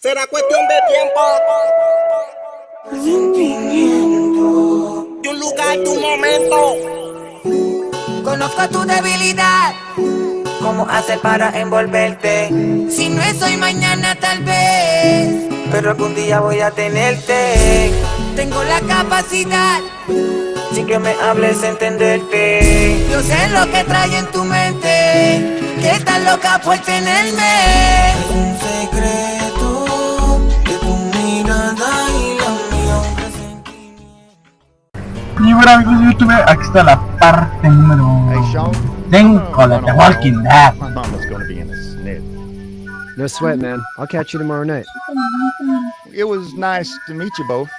Será cuestión de tiempo. Sentimiento. De un lugar, de un momento. Conozco tu debilidad. ¿Cómo hacer para envolverte? Si no es hoy, mañana tal vez. Pero algún día voy a tenerte. Tengo la capacidad. Sin que me hables, entenderte. Yo sé lo que trae en tu mente. Que estás loca por tenerme. Es un secreto de tu mirada y la mía, un presentimiento. Y bueno amigos de YouTube, aquí está la parte número 5 de The Walking Dead. Mama's gonna be in a snit. No sweat, man. I'll catch you tomorrow night. It was nice to meet you both.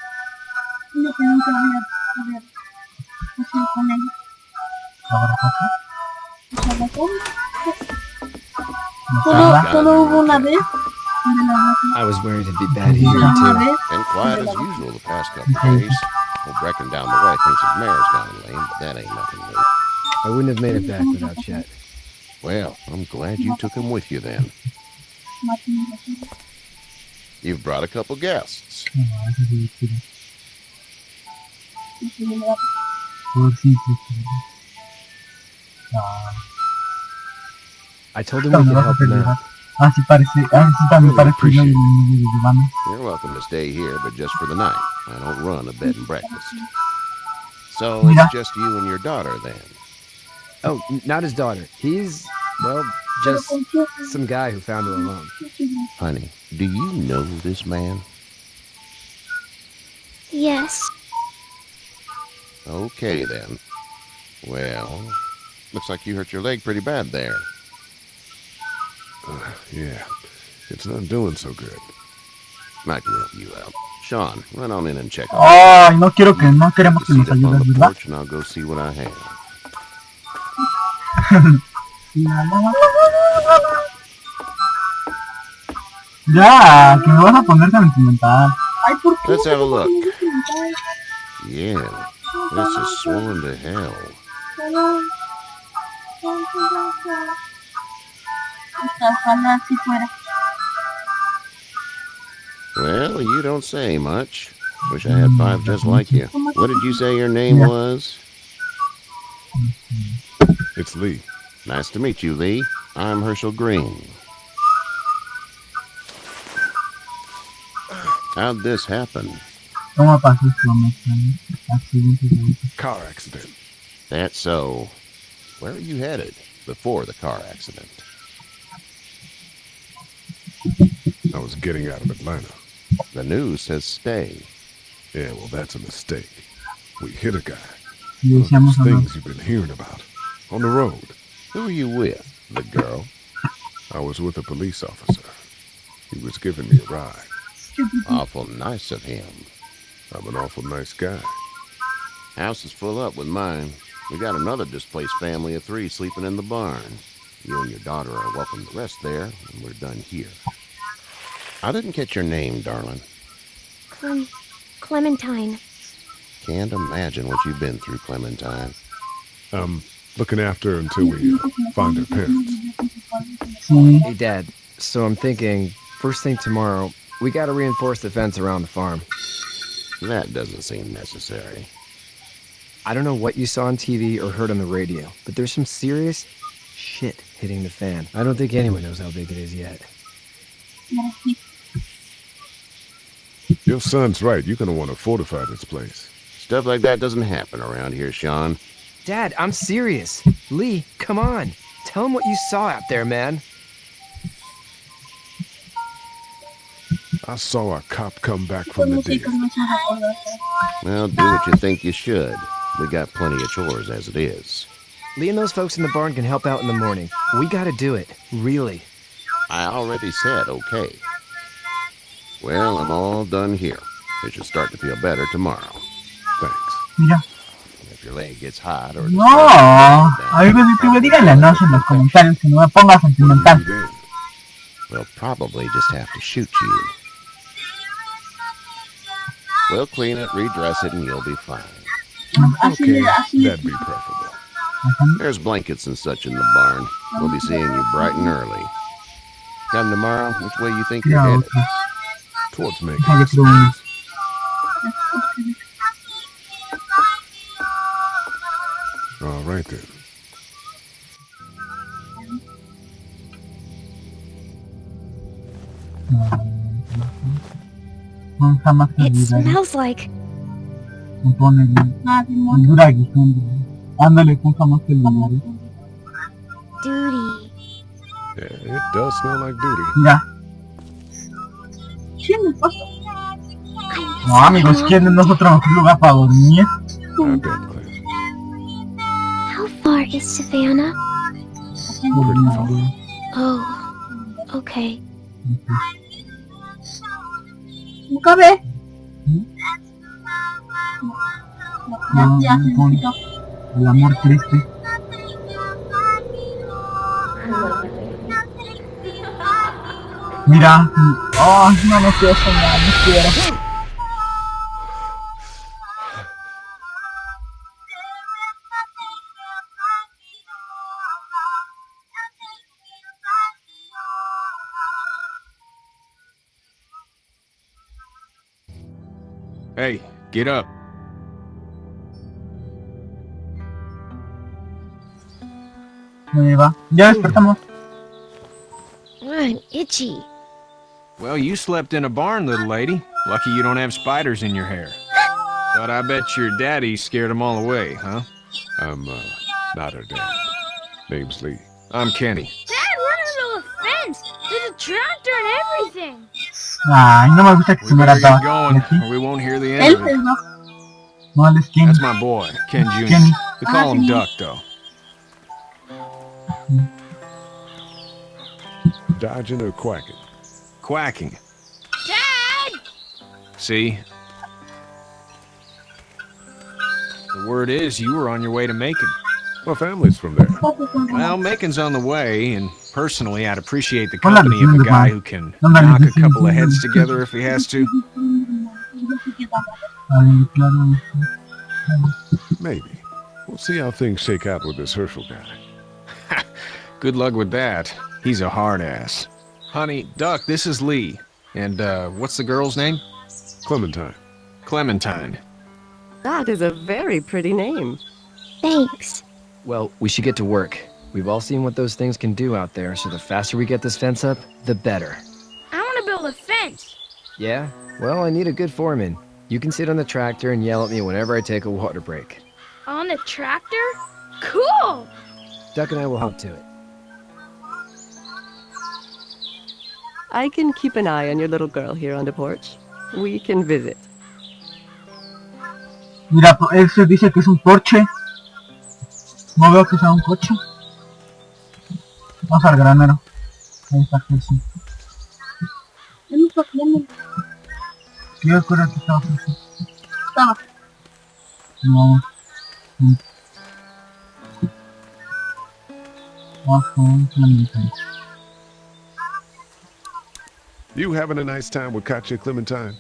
Solo hubo una vez. I was worried it'd be bad here, too. Been quiet as usual the past couple days. Well, Brecken down the way thinks his mare's gone lame, but that ain't nothing new. I wouldn't have made it back without Chet. Well, I'm glad you took him with you then. You've brought a couple guests. I told him we could help him out. Así parece, así también parece yo y You're welcome to stay here, but just for the night. I don't run a bed and breakfast. So it's just you and your daughter then? Oh, not his daughter. He's, well, just some guy who found her alone. Honey, do you know this man? Yes. Okay then. Well, looks like you hurt your leg pretty bad there. Yeah, it's not doing so good. I can help you out. Sean, run on in and check Ay, no queremos que nos Sit up on ayudes, the ¿verdad? porch and I'll go see what I have. Ya, que me vas a poner sentimental. Let's have a look. Yeah, this is swollen to hell. Ojalá si fuera. Well, you don't say much. Wish I had 5 just like you. What did you say your name was? It's Lee. Nice to meet you, Lee. I'm Hershel Green. How'd this happen? ¿Cómo pasó esto? Accidente de auto. Car accident. That's so. Where are you headed before the car accident? I was getting out of Atlanta. The news says stay. Yeah, well, that's a mistake. We hit a guy. Y One of decíamos those a things you've been hearing about. On the road. Who are you with? The girl? I was with a police officer. He was giving me a ride. Awful nice of him. I'm an awful nice guy. House is full up with mine. We got another displaced family of 3 sleeping in the barn. You and your daughter are welcome to rest there, and we're done here. I didn't catch your name, darling. Clementine. Can't imagine what you've been through, Clementine. Looking after her until we find her parents. Sí. Hey, Dad. So I'm thinking, first thing tomorrow, we gotta reinforce the fence around the farm. That doesn't seem necessary. I don't know what you saw on TV or heard on the radio, but there's some serious shit hitting the fan. I don't think anyone knows how big it is yet. Your son's right. You're gonna want to fortify this place. Stuff like that doesn't happen around here, Sean. Dad, I'm serious. Lee, come on. Tell him what you saw out there, man. I saw a cop come back from the dead. Well, do what you think you should. We got plenty of chores as it is. Lee and those folks in the barn can help out in the morning. We gotta do it. Really. I already said okay. Well, I'm all done here. It should start to feel better tomorrow. Thanks. Mira. If your leg gets hot or... No, amigos de YouTube, díganle no en los comentarios que no me ponga sentimental. See you then. We'll probably just have to shoot you. We'll clean it, redress it, and you'll be fine. Okay, that'd be preferable. There's blankets and such in the barn. We'll be seeing you bright and early. Come tomorrow, which way you think you're Ya, headed? towards making Porque this. tú- All right then. No, jamás se It olvidaré. smells like. Me pone el Duragi. Ándale, con jamás se olvidaré. duty. Yeah, it does smell like duty. Mira. Sí, me pasa. No, amigos, ¿quién es nosotros mejor lugar para dormir? I bet, Clem. How far is Savannah? Oh, okay. Nunca ve. No, Ya, no, con el amor triste. Mira. Oh, no quiero soñar, no quiero. Hey, get up. Me va. Ya despertamos. I'm itchy. Well, you slept in a barn, little lady. Lucky you don't have spiders in your hair. But I bet your daddy scared them all away, huh? I'm not her dad. Name's Lee. I'm Kenny. Dad, we're in the middle of a fence. There's a tractor and everything. Ay, no me gusta que We se muera better get Doc. going, ¿Y aquí? or we won't hear the end Él of it. no. No, él es Kenny. That's my boy, Ken Jr. Kenny. We call him Kenny. Duck, though. Dodging or quacking? Quacking. Dad! See? The word is you were on your way to Macon. My family's from there. Well, Macon's on the way, and personally, I'd appreciate the Hola, company of a vecino, guy hermano. who can Hola, knock a vecino, couple of vecino. heads together if he has to. Ay, claro. Maybe. We'll see how things shake out with this Hershel guy. Good luck with that. He's a hard ass. Honey, Duck, this is Lee. And, what's the girl's name? Clementine. Clementine. That is a very pretty name. Thanks. Well, we should get to work. We've all seen what those things can do out there, so the faster we get this fence up, the better. I want to build a fence. Yeah? Well, I need a good foreman. You can sit on the tractor and yell at me whenever I take a water break. On the tractor? Cool! Duck and I will help to it. I can keep an eye on your little girl here on the porch. We can visit. Mira, él se dice que es un Porsche. No veo que sea un coche. Vamos al granero. Ahí está Hershel. Él no está viendo. Yo recuerdo que estaba Hershel. Estaba. No. Vamos con Clementine. You having a nice time with Katya, Clementine?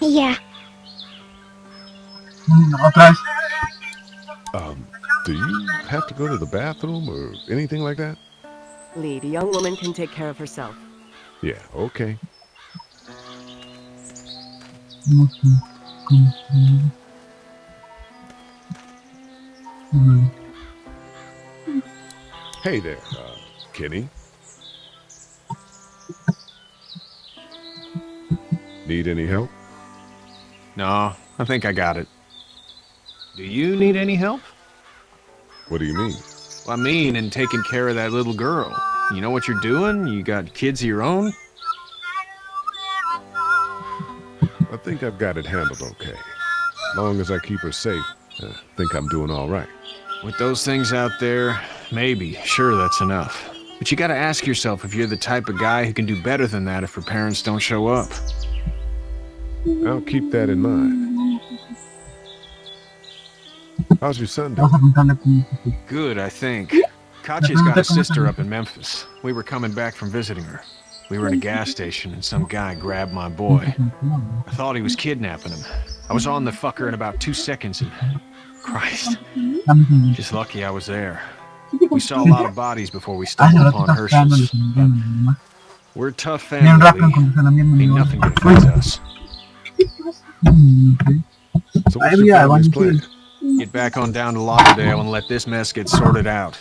Yeah. Otra vez. Do you have to go to the bathroom or anything like that? Lee, the young woman can take care of herself. Yeah, okay. Vamos con Hey there, Kenny. Need any help? No, I think I got it. Do you need any help? What do you mean? I mean, in taking care of that little girl. You know what you're doing? You got kids of your own? I think I've got it handled okay. Long as I keep her safe, I think I'm doing all right. With those things out there, maybe, sure, that's enough. But you gotta ask yourself if you're the type of guy who can do better than that if her parents don't show up. I'll keep that in mind. How's your son doing? Vamos a preguntarle cómo se siente. Good, I think. Katya's got a sister up in Memphis. We were coming back from visiting her. We were in a gas station and some guy grabbed my boy. I thought he was kidnapping him. I was on the fucker in about 2 seconds and... Christ. Just lucky I was there. We saw a lot of bodies before we Ay, stumbled ahora tú upon estás quedando Herschel's. defendiendo a mi mamá. We're a tough Bien family, rápido Lee. cuando se la mierda. Ain't nothing gonna phase us. So what's Ahí your ya, family's bueno, plan? Get back on down to Lauderdale and let this mess get sorted out.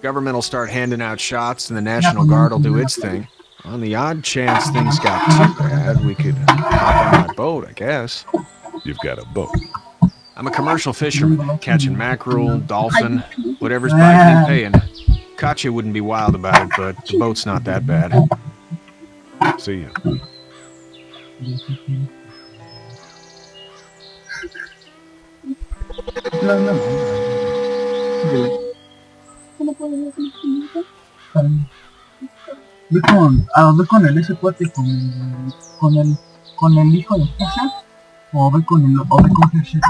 Government will start handing out shots and the National Guard will do its thing. On the odd chance things got too bad, we could hop on my boat, I guess. You've got a boat. I'm a commercial fisherman, catching mackerel, dolphin, whatever's biting and paying. Katya wouldn't be wild about it, but the boat's not that bad. See ya. No, no. Voy con el ese cuate con el hijo de Hershel o voy con Hershel.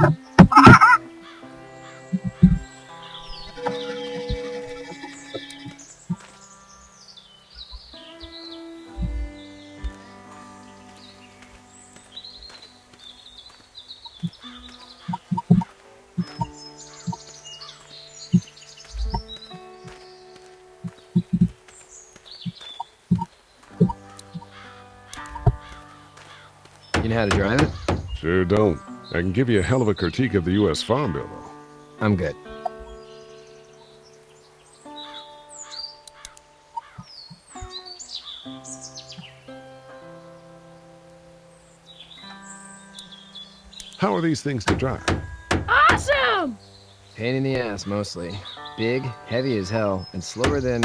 You know how to drive it? Sure don't. I can give you a hell of a critique of the U.S. Farm Bill, though. I'm good. How are these things to drive? Awesome! Pain in the ass, mostly. Big, heavy as hell, and slower than,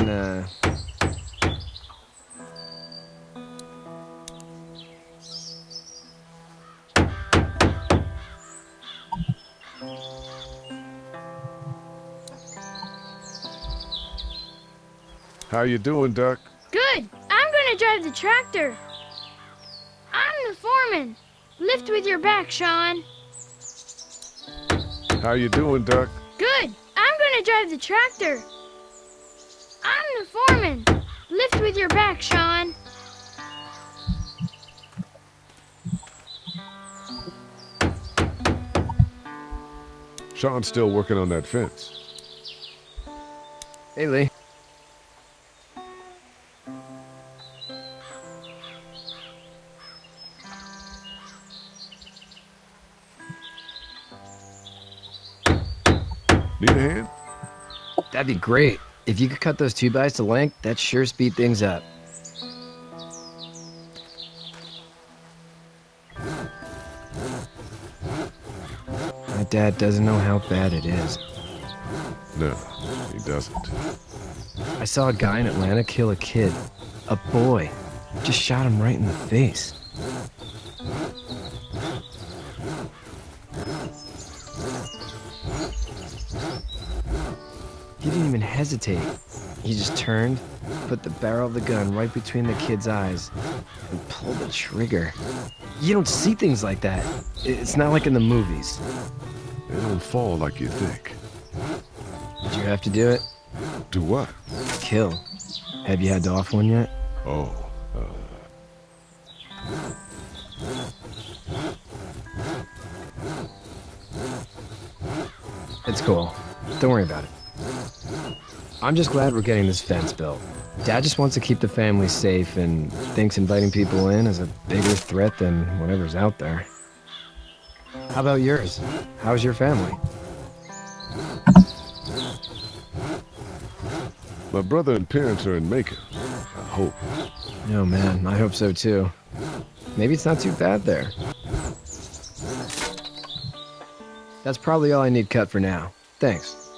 How you doing, Duck? Good! I'm gonna drive the tractor. I'm the foreman. Lift with your back, Sean. How you doing, Duck? Good! I'm gonna drive the tractor. I'm the foreman. Lift with your back, Sean. Sean's still working on that fence. hey, Lee. Need a hand? That'd be great. If you could cut those 2x to length, that'd sure speed things up. My dad doesn't know how bad it is. No, he doesn't. I saw a guy in Atlanta kill a kid. A boy. Just shot him right in the face. He didn't even hesitate. He just turned, put the barrel of the gun right between the kid's eyes, and pulled the trigger. You don't see things like that. It's not like in the movies. They don't fall like you think. Did you have to do it? Do what? Kill. Have you had to off one yet? Oh, It's cool. Don't worry about it. I'm just glad we're getting this fence built. Dad just wants to keep the family safe and thinks inviting people in is a bigger threat than whatever's out there. How about yours? How's your family? my brother and parents are in Macon. I hope. Oh man, I hope so too. Maybe it's not too bad there. That's probably all I need cut for now. Thanks.